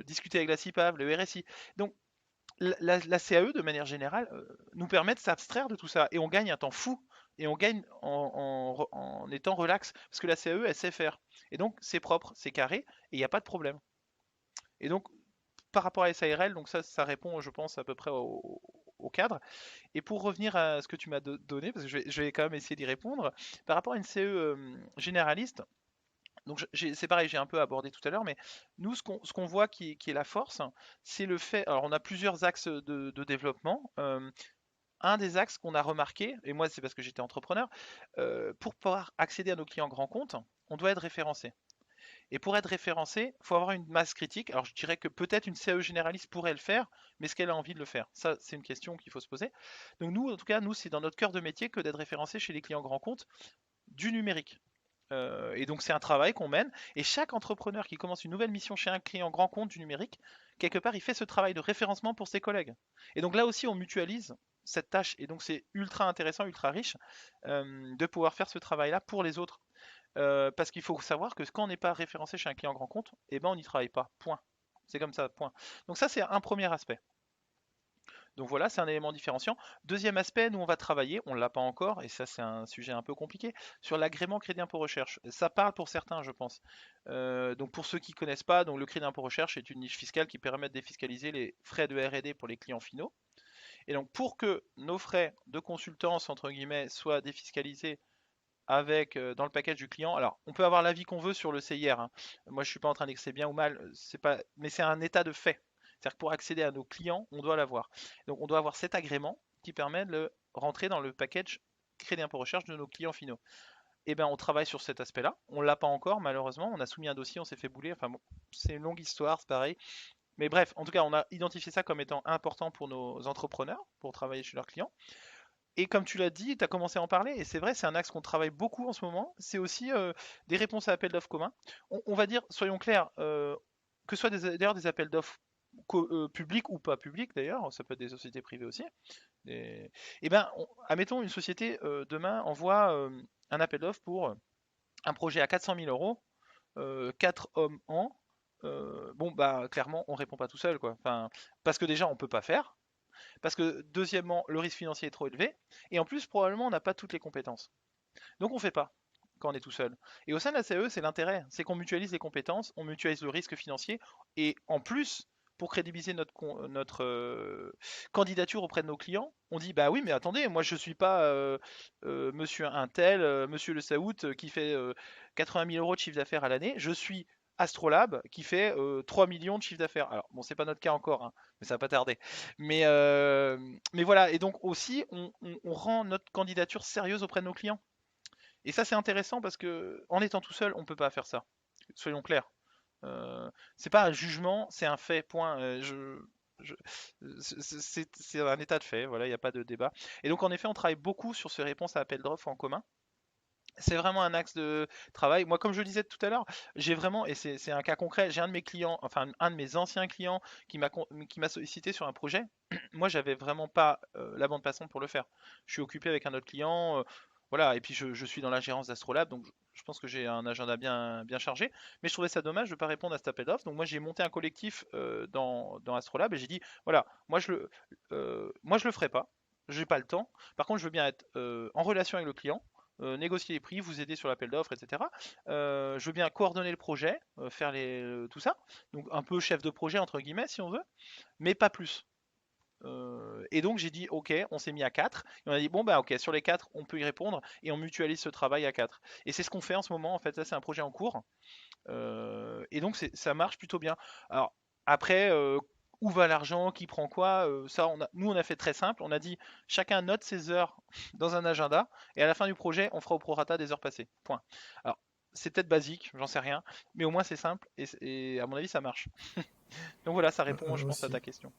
discuter avec la CIPAV, le RSI. Donc la CAE, de manière générale, nous permet de s'abstraire de tout ça. Et on gagne un temps fou et on gagne en étant relax, parce que la CAE, elle sait faire. Et donc, c'est propre, c'est carré, et il n'y a pas de problème. Et donc, par rapport à SARL, donc ça répond, je pense, à peu près au cadre. Et pour revenir à ce que tu m'as donné, parce que je vais quand même essayer d'y répondre, par rapport à une CE généraliste, donc c'est pareil, j'ai un peu abordé tout à l'heure, mais nous, ce qu'on voit qui est la force, c'est le fait. Alors, on a plusieurs axes de développement. Un des axes qu'on a remarqué, et moi c'est parce que j'étais entrepreneur, pour pouvoir accéder à nos clients grands comptes, on doit être référencé. Et pour être référencé, il faut avoir une masse critique. Alors je dirais que peut-être une CAE généraliste pourrait le faire, mais est-ce qu'elle a envie de le faire? Ça, c'est une question qu'il faut se poser. Donc nous, en tout cas, nous, c'est dans notre cœur de métier que d'être référencé chez les clients grands comptes du numérique. Et donc c'est un travail qu'on mène. Et chaque entrepreneur qui commence une nouvelle mission chez un client grand compte du numérique, quelque part, il fait ce travail de référencement pour ses collègues. Et donc là aussi, on mutualise cette tâche. Et donc c'est ultra intéressant, ultra riche de pouvoir faire ce travail-là pour les autres. Parce qu'il faut savoir que quand on n'est pas référencé chez un client grand compte, eh ben on n'y travaille pas. Point. C'est comme ça, point. Donc ça, c'est un premier aspect. Donc voilà, c'est un élément différenciant. Deuxième aspect, nous on va travailler, on ne l'a pas encore, et ça c'est un sujet un peu compliqué, sur l'agrément crédit impôt recherche. Ça parle pour certains, je pense. Donc pour ceux qui ne connaissent pas, donc le crédit impôt recherche est une niche fiscale qui permet de défiscaliser les frais de R&D pour les clients finaux. Et donc pour que nos frais de consultance, entre guillemets, soient défiscalisés avec dans le package du client. Alors, on peut avoir l'avis qu'on veut sur le CIR, hein. Moi, je suis pas en train de dire que c'est bien ou mal, c'est pas, mais c'est un état de fait. C'est-à-dire que pour accéder à nos clients, on doit l'avoir. Donc, on doit avoir cet agrément qui permet de le rentrer dans le package crédit impôt recherche de nos clients finaux. Eh bien, on travaille sur cet aspect-là. On l'a pas encore, malheureusement. On a soumis un dossier, on s'est fait bouler. Enfin bon, c'est une longue histoire, c'est pareil. Mais bref, en tout cas, on a identifié ça comme étant important pour nos entrepreneurs, pour travailler chez leurs clients. Et comme tu l'as dit, tu as commencé à en parler, et c'est vrai, c'est un axe qu'on travaille beaucoup en ce moment. C'est aussi des réponses à appels d'offres communs. On va dire, soyons clairs, que ce soit d'ailleurs des appels d'offres publics ou pas publics d'ailleurs, ça peut être des sociétés privées aussi. Et ben, admettons, une société demain envoie un appel d'offres pour un projet à 400 000 euros, 4 hommes en. Bon, bah clairement, on répond pas tout seul, quoi. Enfin, parce que déjà, on peut pas faire. Parce que deuxièmement, le risque financier est trop élevé. Et en plus, probablement, on n'a pas toutes les compétences. Donc on ne fait pas quand on est tout seul. Et au sein de la CE, c'est l'intérêt, c'est qu'on mutualise les compétences, on mutualise le risque financier, et en plus, pour crédibiliser notre candidature auprès de nos clients, on dit bah oui mais attendez, moi je suis pas monsieur Intel, monsieur Le Saoud qui fait 80 000 euros de chiffre d'affaires à l'année, je suis Astrolabe qui fait 3 millions de chiffre d'affaires. Alors bon c'est pas notre cas encore, hein, mais ça va pas tarder. Mais voilà, et donc aussi on rend notre candidature sérieuse auprès de nos clients. Et ça, c'est intéressant parce que en étant tout seul, on peut pas faire ça. Soyons clairs. C'est pas un jugement, c'est un fait. Point. Je- c'est un état de fait. Voilà, il n'y a pas de débat. Et donc, en effet, on travaille beaucoup sur ces réponses à appel d'offres en commun. C'est vraiment un axe de travail. Moi, comme je le disais tout à l'heure, j'ai vraiment, et c'est un cas concret, j'ai un de mes clients, enfin un de mes anciens clients qui m'a sollicité sur un projet. Moi, j'avais vraiment pas la bande passante pour le faire. Je suis occupé avec un autre client, voilà, et puis je suis dans la gérance d'Astrolab, donc je pense que j'ai un agenda bien chargé. Mais je trouvais ça dommage de ne pas répondre à cet appel d'offres. Donc moi, j'ai monté un collectif dans Astrolab et j'ai dit, voilà, moi je le ferai pas. J'ai pas le temps. Par contre, je veux bien être en relation avec le client, négocier les prix, vous aider sur l'appel d'offres, etc. Je veux bien coordonner le projet, faire tout ça. Donc un peu chef de projet entre guillemets si on veut, mais pas plus. Et donc j'ai dit ok, on s'est mis à 4 et on a dit bon bah ok, sur les 4 on peut y répondre et on mutualise ce travail à 4. Et c'est ce qu'on fait en ce moment en fait, ça c'est un projet en cours. Et donc ça marche plutôt bien. Alors après, où va l'argent, qui prend quoi, ça nous on a fait très simple, on a dit chacun note ses heures dans un agenda et à la fin du projet on fera au prorata des heures passées. Point. Alors c'est peut-être basique, j'en sais rien, mais au moins c'est simple et à mon avis ça marche. Donc voilà, ça répond je pense à ta Aussi. question.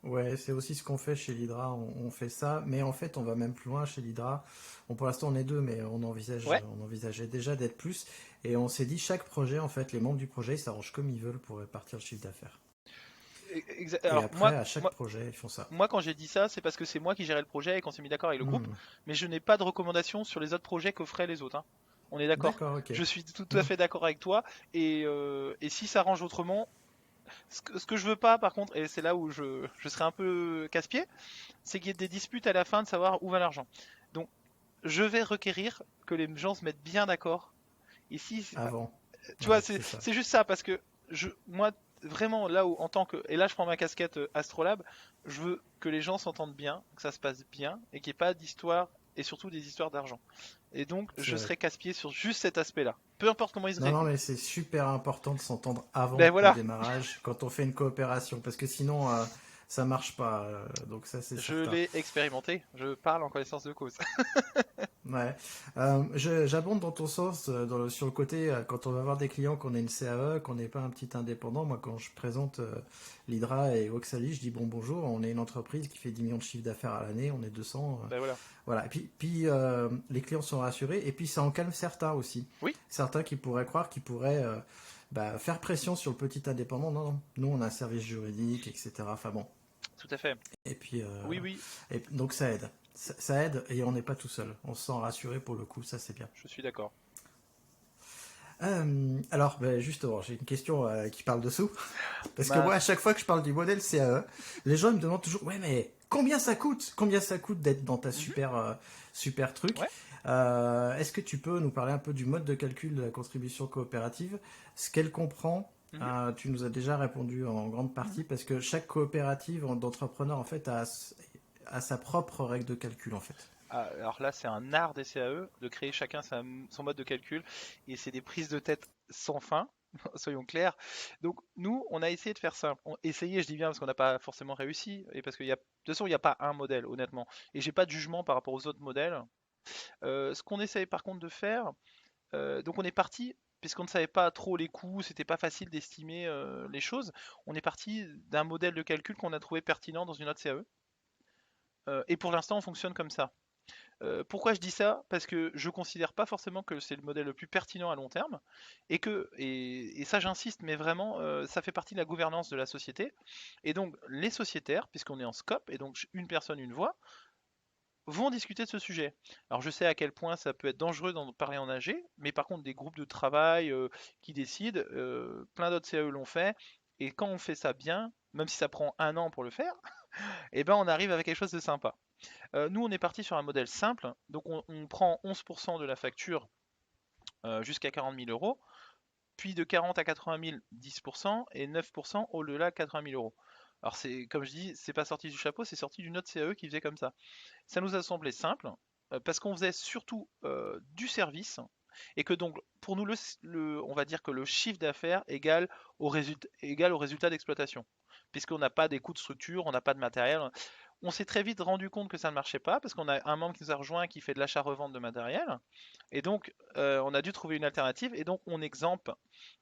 Ouais, c'est aussi ce qu'on fait chez l'Hydra, on fait ça, mais en fait on va même plus loin chez l'Hydra. Bon, pour l'instant on est deux, mais Ouais, on envisageait déjà d'être plus, et on s'est dit chaque projet, en fait, les membres du projet ils s'arrangent comme ils veulent pour répartir le chiffre d'affaires. Et alors après, à chaque projet, ils font ça. moi, quand j'ai dit ça, c'est parce que c'est moi qui gérais le projet et qu'on s'est mis d'accord avec le groupe, Hmm. mais je n'ai pas de recommandation sur les autres projets que feraient les autres, hein. On est d'accord. D'accord, ok. Je suis tout à Hmm. fait d'accord avec toi, et si ça arrange autrement, ce que je veux pas, par contre, et c'est là où je serais un peu casse-pied, c'est qu'il y ait des disputes à la fin de savoir où va l'argent. Donc, je vais requérir que les gens se mettent bien d'accord. Ici, Avant. tu vois, Ouais, c'est ça. c'est juste ça, parce que moi, vraiment, là où, en tant que, et là, je prends ma casquette Astrolabe, je veux que les gens s'entendent bien, que ça se passe bien, et qu'il n'y ait pas d'histoire, et surtout des histoires d'argent. Et donc, C'est je vrai. serai casse-pied sur juste cet aspect-là. Peu importe comment ils se Non, non, règlent. mais c'est super important de s'entendre Ben avant le voilà, démarrage quand on fait une coopération, parce que sinon, ça marche pas. Donc ça, c'est je certain. l'ai expérimenté, je parle en connaissance de cause. Ouais. J'abonde dans ton sens sur le côté quand on va voir des clients qu'on est une CAE, qu'on n'est pas un petit indépendant. Moi, quand je présente l'Hydra et Oxali, je dis bon bonjour, on est une entreprise qui fait 10 millions de chiffres d'affaires à l'année, on est 200. Ben voilà. Voilà. Et puis les clients sont rassurés et puis ça en calme certains aussi. Oui, Certains qui pourraient croire qu'ils pourraient faire pression sur le petit indépendant. Non, non. Nous, on a un service juridique, etc. Enfin bon. tout à fait. Et puis, Oui, oui, donc ça aide. Ça aide et on n'est pas tout seul. On se sent rassuré pour le coup, ça c'est bien. je suis d'accord. Alors, ben, justement, j'ai une question qui parle de sous. Parce que moi, à Mince. chaque fois que je parle du modèle CAE, les gens me demandent toujours, ouais, mais combien ça coûte? Combien ça coûte d'être dans ta Mhm. super truc? Ouais. Est-ce que tu peux nous parler un peu du mode de calcul de la contribution coopérative, ce qu'elle comprend? Mhm. Tu nous as déjà répondu en grande Mhm. partie parce que chaque coopérative d'entrepreneurs en fait a sa propre règle de calcul en fait. Ah, alors là, c'est un art des CAE de créer chacun son mode de calcul et c'est des prises de tête sans fin, soyons clairs. Donc nous, on a essayé de faire simple. Essayé, je dis bien parce qu'on n'a pas forcément réussi et parce qu'il y a, de toute façon, il n'y a pas un modèle, honnêtement. Et j'ai pas de jugement par rapport aux autres modèles. Ce qu'on essaye par contre de faire, donc on est parti. Puisqu'on ne savait pas trop les coûts, c'était pas facile d'estimer les choses. On est parti d'un modèle de calcul qu'on a trouvé pertinent dans une autre CAE. Et pour l'instant, on fonctionne comme ça. Pourquoi je dis ça? Parce que je considère pas forcément que c'est le modèle le plus pertinent à long terme, et ça j'insiste, mais vraiment, ça fait partie de la gouvernance de la société. Et donc les sociétaires, puisqu'on est en scope, et donc une personne, une voix, vont discuter de ce sujet. Alors je sais à quel point ça peut être dangereux d'en parler en AG, mais par contre des groupes de travail qui décident, plein d'autres CAE l'ont fait, et quand on fait ça bien, même si ça prend un an pour le faire, et ben on arrive avec quelque chose de sympa. Nous, on est parti sur un modèle simple, donc on prend 11% de la facture jusqu'à 40 000 euros, puis de 40 à 80 000, 10%, et 9% au-delà de 80 000 euros. Alors, c'est, comme je dis, c'est pas sorti du chapeau, c'est sorti d'une autre CAE qui faisait comme ça. Ça nous a semblé simple, parce qu'on faisait surtout du service, et que donc, pour nous, on va dire que le chiffre d'affaires égale au résultat d'exploitation. Puisqu'on n'a pas des coûts de structure, on n'a pas de matériel, on s'est très vite rendu compte que ça ne marchait pas parce qu'on a un membre qui nous a rejoint qui fait de l'achat-revente de matériel. Et donc, on a dû trouver une alternative. Et donc, on exempte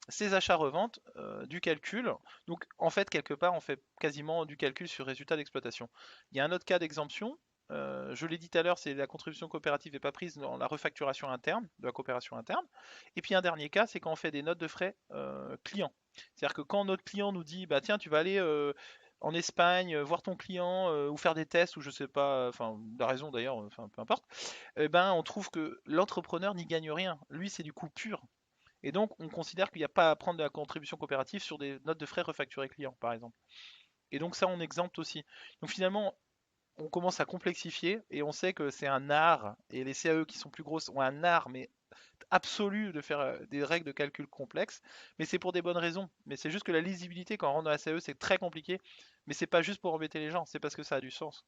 ces achats-reventes du calcul. Donc, en fait, quelque part, on fait quasiment du calcul sur résultat d'exploitation. Il y a un autre cas d'exemption. Je l'ai dit tout à l'heure, c'est la contribution coopérative n'est pas prise dans la refacturation interne, de la coopération interne. Et puis un dernier cas, c'est quand on fait des notes de frais clients. C'est-à-dire que quand notre client nous dit, bah tiens, tu vas aller en Espagne, voir ton client ou faire des tests ou je sais pas, enfin la raison d'ailleurs, enfin peu importe, eh ben on trouve que l'entrepreneur n'y gagne rien. Lui c'est du coût pur. Et donc on considère qu'il n'y a pas à prendre de la contribution coopérative sur des notes de frais refacturées clients par exemple. Et donc ça on exempte aussi. Donc finalement on commence à complexifier et on sait que c'est un art et les CAE qui sont plus grosses ont un art mais absolu de faire des règles de calcul complexes, mais c'est pour des bonnes raisons. Mais c'est juste que la lisibilité quand on rentre dans la CAE c'est très compliqué, mais c'est pas juste pour embêter les gens, c'est parce que ça a du sens.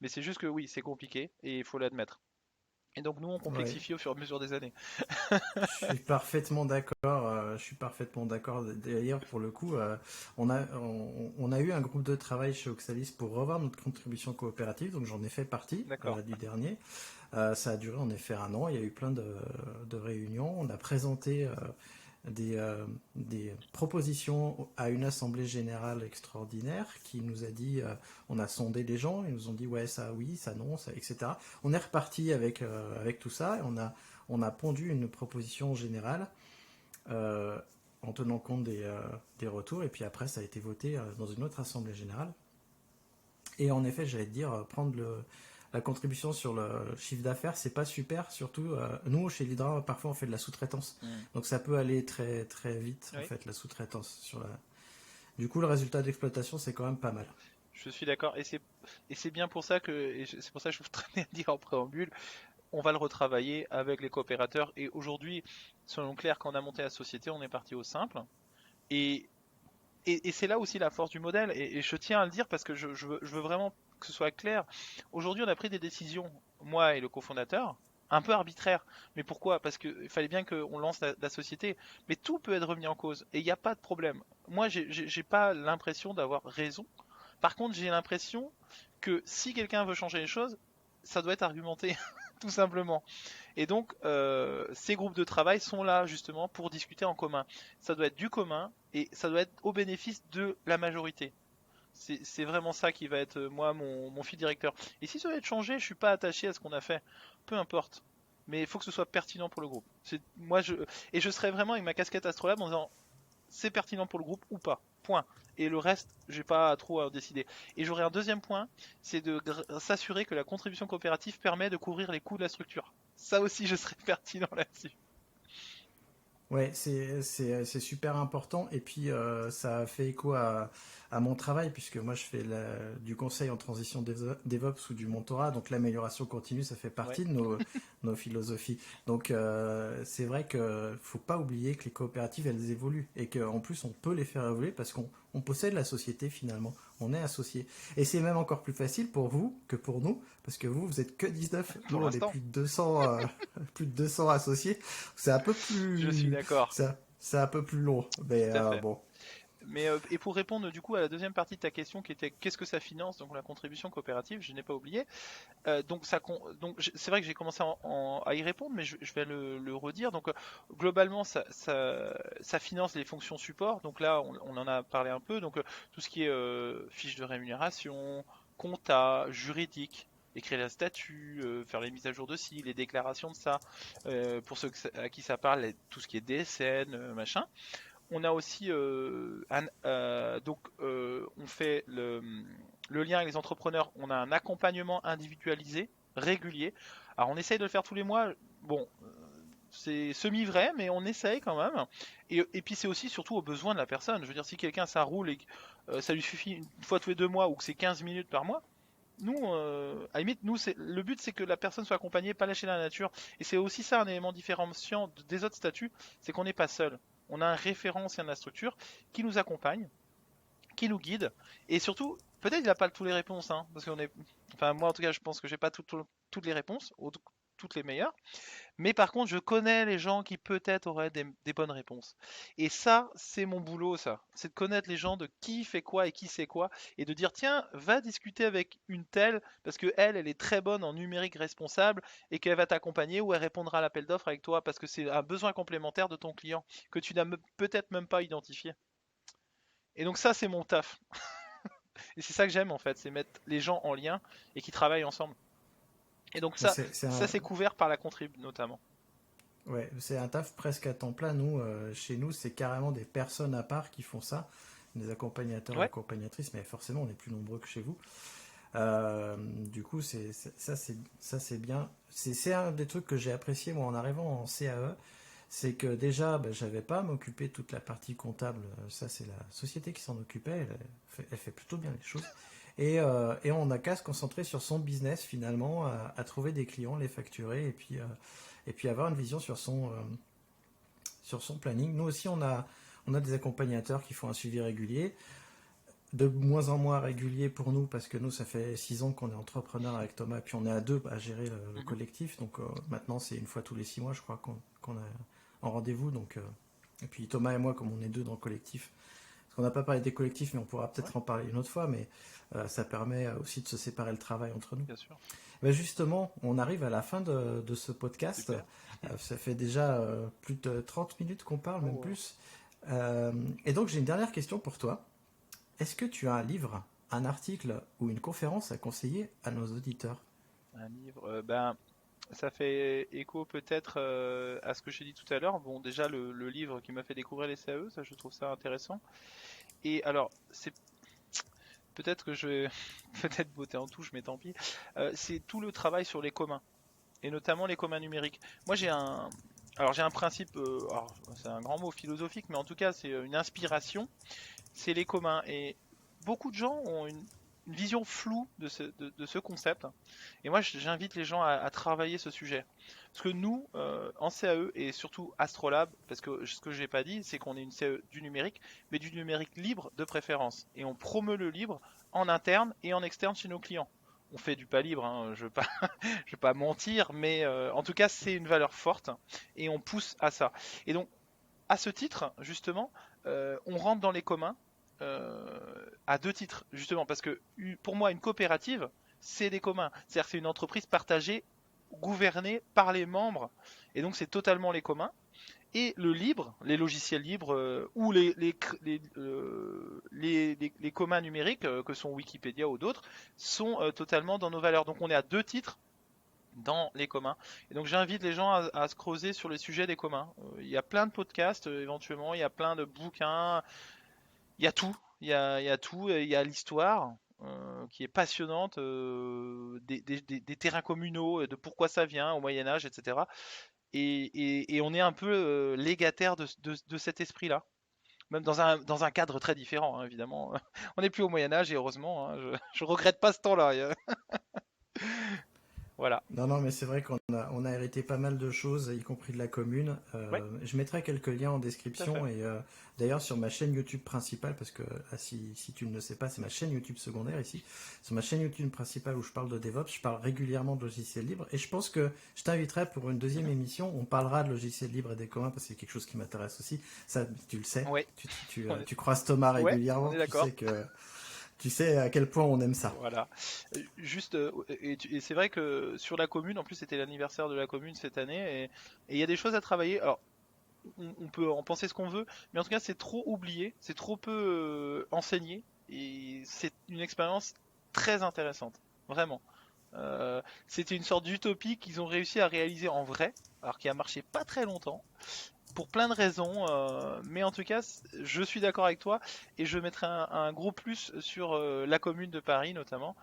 Mais c'est juste que oui, c'est compliqué et il faut l'admettre. Et donc nous on Ouais. complexifie au fur et à mesure des années. Je suis parfaitement d'accord. Je suis parfaitement d'accord. D'ailleurs, pour le coup, on a eu un groupe de travail chez Oxalis pour revoir notre contribution coopérative. Donc j'en ai fait partie D'accord. du dernier. Ça a duré en effet un an. Il y a eu plein de réunions. On a présenté des propositions à une assemblée générale extraordinaire qui nous a dit, on a sondé les gens, ils nous ont dit ouais ça oui, ça non, ça, etc. On est reparti avec tout ça et on a pondu une proposition générale euh, en tenant compte des retours et puis après ça a été voté dans une autre assemblée générale. Et en effet, j'allais te dire, prendre la contribution sur le chiffre d'affaires, c'est pas super. Surtout, nous, chez l'Hydra, parfois, on fait de la sous-traitance. Mm. Donc, ça peut aller très, très vite, en Oui, fait, la sous-traitance. Du coup, le résultat d'exploitation, c'est quand même pas mal. je suis d'accord. Et c'est bien pour ça que c'est pour ça que je vous traînais à dire en préambule. on va le retravailler avec les coopérateurs. Et aujourd'hui, selon Claire, quand on a monté la société, on est parti au simple. Et, et c'est là aussi la force du modèle. Et je tiens à le dire parce que je veux vraiment que ce soit clair. Aujourd'hui, on a pris des décisions, moi et le cofondateur, un peu arbitraires. Mais pourquoi? Parce qu'il fallait bien qu'on lance la société. Mais tout peut être remis en cause. Et il n'y a pas de problème. Moi, j'ai pas l'impression d'avoir raison. Par contre, j'ai l'impression que si quelqu'un veut changer les choses, ça doit être argumenté, tout simplement. Et donc, ces groupes de travail sont là justement pour discuter en commun. Ça doit être du commun et ça doit être au bénéfice de la majorité. C'est vraiment ça qui va être, moi, mon fil directeur. Et si ça doit être changé, je suis pas attaché à ce qu'on a fait. Peu importe. Mais il faut que ce soit pertinent pour le groupe. Et je serais vraiment avec ma casquette astrolabe en disant c'est pertinent pour le groupe ou pas. Point. Et le reste, j'ai pas trop à décider. Et j'aurais un deuxième point, c'est de s'assurer que la contribution coopérative permet de couvrir les coûts de la structure. Ça aussi, je serais pertinent là-dessus. Ouais, c'est super important. Et puis, ça fait écho à mon travail, puisque moi, je fais du conseil en transition DevOps ou du mentorat. Donc, l'amélioration continue, ça fait Ouais, partie de nos philosophies. Donc, c'est vrai que faut pas oublier que les coopératives, elles évoluent. Et qu'en plus, on peut les faire évoluer parce qu'on possède la société finalement. On est associé. Et c'est même encore plus facile pour vous que pour nous, parce que vous êtes que 19. Nous, pour on est l'instant, plus de 200, plus de 200 associés. C'est un peu je suis plus, d'accord. c'est un peu plus long, mais Tout à fait. bon. Mais et pour répondre du coup à la deuxième partie de ta question qui était qu'est-ce que ça finance, donc la contribution coopérative, je n'ai pas oublié. C'est vrai que j'ai commencé à y répondre, mais je vais le redire. Donc globalement, ça finance les fonctions support. Donc là, on en a parlé un peu. Donc tout ce qui est fiche de rémunération, compta, juridique, écrire les statuts, faire les mises à jour de ci, les déclarations de ça. Pour ceux à qui ça parle, tout ce qui est DSN, machin. On a aussi on fait le lien avec les entrepreneurs. On a un accompagnement individualisé régulier. Alors on essaye de le faire tous les mois. Bon, c'est semi-vrai, mais on essaye quand même. Et puis c'est aussi surtout aux besoins de la personne. Je veux dire, si quelqu'un ça roule et que ça lui suffit une fois tous les 2 mois ou que c'est 15 minutes par mois, nous, à la limite, le but c'est que la personne soit accompagnée, pas lâchée dans la nature. Et c'est aussi ça un élément différenciant des autres statuts, c'est qu'on n'est pas seul. On a un référent au sein de la structure qui nous accompagne, qui nous guide, et surtout, peut-être il n'a pas toutes les réponses, hein, parce qu'on est, enfin moi en tout cas, je pense que j'ai pas toutes les réponses, ou toutes les meilleures. Mais par contre, je connais les gens qui peut-être auraient des bonnes réponses. Et ça, c'est mon boulot, ça. C'est de connaître les gens de qui fait quoi et qui sait quoi. Et de dire, tiens, va discuter avec une telle, parce que elle est très bonne en numérique responsable et qu'elle va t'accompagner ou elle répondra à l'appel d'offres avec toi parce que c'est un besoin complémentaire de ton client que tu n'as peut-être même pas identifié. Et donc ça, c'est mon taf. Et c'est ça que j'aime en fait, c'est mettre les gens en lien et qui travaillent ensemble. Et donc Mais ça c'est couvert par la contrib notamment. ouais, c'est un taf presque à temps plein. Nous, chez nous, c'est carrément des personnes à part qui font ça, des accompagnateurs et Ouais, accompagnatrices, mais forcément, on est plus nombreux que chez vous. Du coup, ça, c'est bien. C'est un des trucs que j'ai apprécié moi en arrivant en CAE, c'est que déjà, ben, j'avais pas à m'occuper de toute la partie comptable. Ça, c'est la société qui s'en occupait. Elle fait plutôt bien les choses. Et on n'a qu'à se concentrer sur son business finalement, à trouver des clients, les facturer et puis avoir une vision sur son planning. Nous aussi, on a des accompagnateurs qui font un suivi régulier, de moins en moins régulier pour nous parce que nous, ça fait 6 ans qu'on est entrepreneur avec Thomas, et puis on est à deux à gérer le mhm, collectif. Donc maintenant, c'est une fois tous les 6 mois, je crois, qu'on a en rendez-vous. Donc, et puis Thomas et moi, comme on est deux dans le collectif, parce qu'on n'a pas parlé des collectifs, mais on pourra ouais, peut-être en parler une autre fois, mais ça permet aussi de se séparer le travail entre nous. bien sûr. Ben justement, on arrive à la fin de ce podcast. Super. Ça fait déjà plus de 30 minutes qu'on parle, même Oh, plus. Et donc j'ai une dernière question pour toi. Est-ce que tu as un livre, un article ou une conférence à conseiller à nos auditeurs? un livre. Ben, ça fait écho peut-être à ce que j'ai dit tout à l'heure. Bon, déjà le livre qui m'a fait découvrir les CAE, ça je trouve ça intéressant. Et alors, c'est peut-être que je vais peut-être botter en touche, mais tant pis. C'est tout le travail sur les communs, et notamment les communs numériques. Moi j'ai un principe, alors, c'est un grand mot philosophique, mais en tout cas c'est une inspiration, c'est les communs. Et beaucoup de gens ont une vision floue de ce concept. Et moi, j'invite les gens à travailler ce sujet. Parce que nous, en CAE et surtout Astrolab, parce que ce que j'ai pas dit, c'est qu'on est une CAE du numérique, mais du numérique libre de préférence. Et on promeut le libre en interne et en externe chez nos clients. On fait du pas libre, hein, je veux pas, je veux pas mentir, mais en tout cas, c'est une valeur forte et on pousse à ça. Et donc, à ce titre, justement, on rentre dans les communs à deux titres, justement, parce que pour moi, une coopérative, c'est des communs. C'est-à-dire que c'est une entreprise partagée, gouvernée par les membres, et donc c'est totalement les communs. Et le libre, les logiciels libres ou les communs numériques, que sont Wikipédia ou d'autres, sont totalement dans nos valeurs. Donc on est à deux titres dans les communs. Et donc j'invite les gens à se creuser sur les sujets des communs. Il y a plein de podcasts éventuellement, il y a plein de bouquins, il y a tout. Il y a tout, il y a l'histoire qui est passionnante, des terrains communaux, de pourquoi ça vient au Moyen Âge, etc. Et on est un peu légataire de cet esprit-là. Même dans un cadre très différent, hein, évidemment. On n'est plus au Moyen Âge et heureusement, hein, je regrette pas ce temps-là. Voilà. Non, non, mais c'est vrai on a hérité pas mal de choses, y compris de la commune. Ouais, Je mettrai quelques liens en tout à fait. description et d'ailleurs sur ma chaîne YouTube principale, parce que si tu ne le sais pas, c'est ma chaîne YouTube secondaire ici. Sur ma chaîne YouTube principale où je parle de DevOps, je parle régulièrement de logiciels libres et je pense que je t'inviterai pour une deuxième Mhm. émission. On parlera de logiciels libres et des communs parce que c'est quelque chose qui m'intéresse aussi. Ça, tu le sais. Ouais, on est, Tu croises Thomas ouais, on régulièrement, est d'accord. tu sais à quel point on aime ça. Voilà. Juste, et c'est vrai que sur la commune, en plus c'était l'anniversaire de la commune cette année, et il y a des choses à travailler. Alors, on peut en penser ce qu'on veut, mais en tout cas c'est trop oublié, c'est trop peu enseigné, et c'est une expérience très intéressante, vraiment. C'était une sorte d'utopie qu'ils ont réussi à réaliser en vrai, alors qui a marché pas très longtemps, pour plein de raisons, mais en tout cas, je suis d'accord avec toi et je mettrai un gros plus sur la commune de Paris notamment,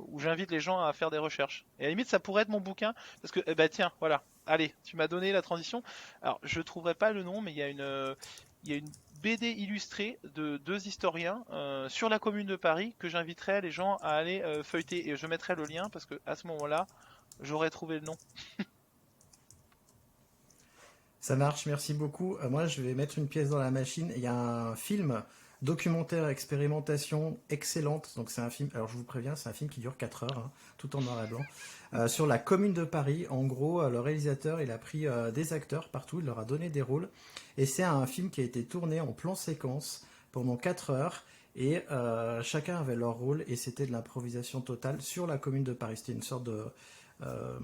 où j'invite les gens à faire des recherches. Et à la limite, ça pourrait être mon bouquin, parce que, bah tiens, voilà, allez, tu m'as donné la transition. Alors, je trouverai pas le nom, mais il y a une BD illustrée de deux historiens sur la commune de Paris que j'inviterai les gens à aller feuilleter et je mettrai le lien parce que à ce moment-là, j'aurai trouvé le nom. Ça marche, merci beaucoup. Moi, je vais mettre une pièce dans la machine. Il y a un film documentaire expérimentation excellente. Donc c'est un film, alors je vous préviens, c'est un film qui dure 4 heures, hein, tout en noir et blanc, sur la commune de Paris. En gros, le réalisateur, il a pris des acteurs partout, il leur a donné des rôles. Et c'est un film qui a été tourné en plan séquence pendant 4 heures. Et chacun avait leur rôle et c'était de l'improvisation totale sur la commune de Paris. C'était une sorte de euh,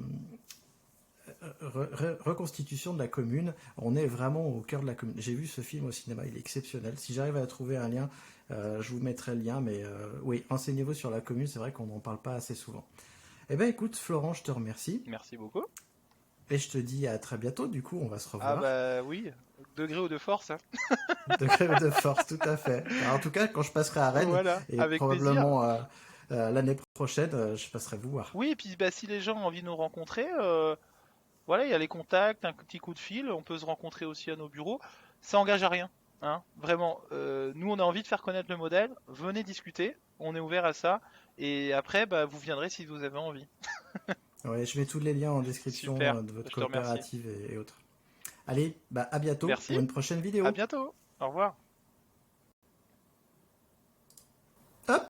reconstitution de la commune. On est vraiment au cœur de la commune. J'ai vu ce film au cinéma, il est exceptionnel. Si j'arrive à trouver un lien, je vous mettrai le lien. Mais oui, renseignez-vous sur la commune, c'est vrai qu'on n'en parle pas assez souvent. Eh bien écoute, Florent, je te remercie. Merci beaucoup. Et je te dis à très bientôt, du coup, on va se Ah revoir. bah oui, degré ou de force, hein. De grève de force, tout à fait. Alors, en tout cas, quand je passerai à Rennes, Voilà, et avec plaisir. probablement l'année prochaine, je passerai vous voir. Oui, et puis bah, si les gens ont envie de nous rencontrer, voilà, il y a les contacts, un petit coup de fil, on peut se rencontrer aussi à nos bureaux. Ça engage à rien, hein. Vraiment, nous on a envie de faire connaître le modèle, venez discuter, on est ouvert à ça, et après bah, vous viendrez si vous avez envie. Ouais, je mets tous les liens en description Super, de votre je te remercie. coopérative et autres. Allez, bah, à bientôt pour Merci, une prochaine à vidéo. bientôt, au revoir.